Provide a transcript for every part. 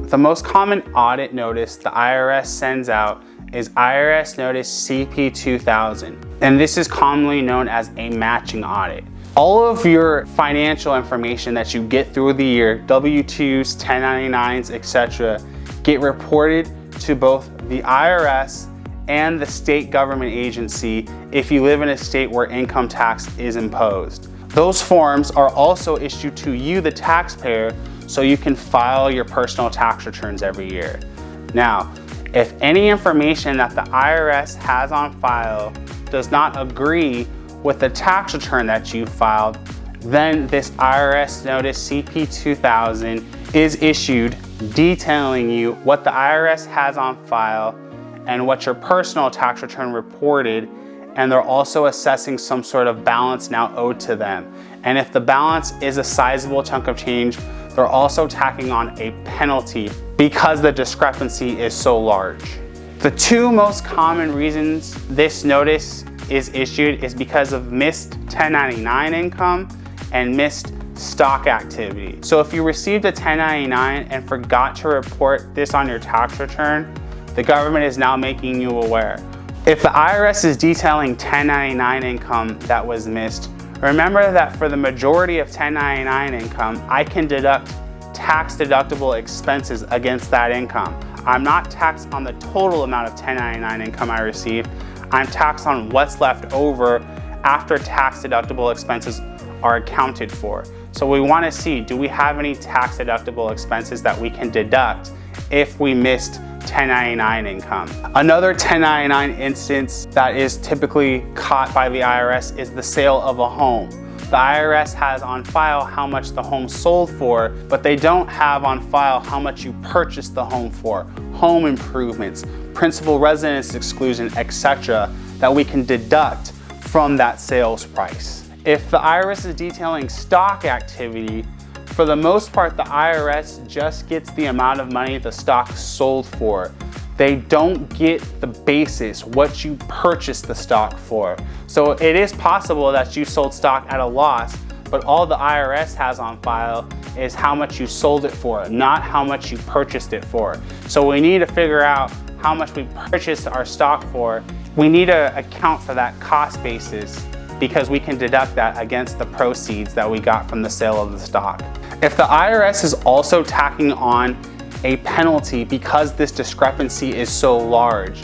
The most common audit notice the IRS sends out is IRS Notice CP2000, and this is commonly known as a matching audit. All of your financial information that you get through the year, W-2s, 1099s, etc., get reported to both the IRS and the state government agency if you live in a state where income tax is imposed. Those forms are also issued to you, the taxpayer, so you can file your personal tax returns every year. Now, if any information that the IRS has on file does not agree with the tax return that you filed, then this IRS Notice CP2000 is issued detailing you what the IRS has on file and what your personal tax return reported, and they're also assessing some sort of balance now owed to them. And if the balance is a sizable chunk of change, they're also tacking on a penalty because the discrepancy is so large. The two most common reasons this notice is issued is because of missed 1099 income and missed stock activity. So if you received a 1099 and forgot to report this on your tax return, the government is now making you aware. If the IRS is detailing 1099 income that was missed, remember that for the majority of 1099 income, I can deduct tax deductible expenses against that income. I'm not taxed on the total amount of 1099 income I received. I'm taxed on what's left over after tax deductible expenses are accounted for. So we want to see, do we have any tax deductible expenses that we can deduct if we missed 1099 income? Another 1099 instance that is typically caught by the IRS is the sale of a home. The IRS has on file how much the home sold for, but they don't have on file how much you purchased the home for. Home improvements, principal residence exclusion, etc., that we can deduct from that sales price. If the IRS is detailing stock activity, for the most part, the IRS just gets the amount of money the stock sold for. They don't get the basis, what you purchased the stock for. So it is possible that you sold stock at a loss, but all the IRS has on file is how much you sold it for, not how much you purchased it for. So we need to figure out how much we purchased our stock for. We need to account for that cost basis because we can deduct that against the proceeds that we got from the sale of the stock. If the IRS is also tacking on a penalty because this discrepancy is so large,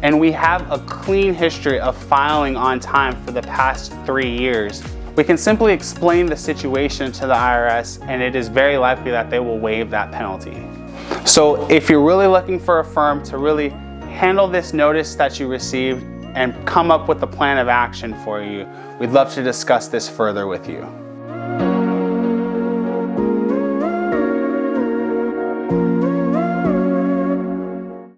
and we have a clean history of filing on time for the past 3 years, we can simply explain the situation to the IRS, and it is very likely that they will waive that penalty. So if you're really looking for a firm to really handle this notice that you received and come up with a plan of action for you, we'd love to discuss this further with you.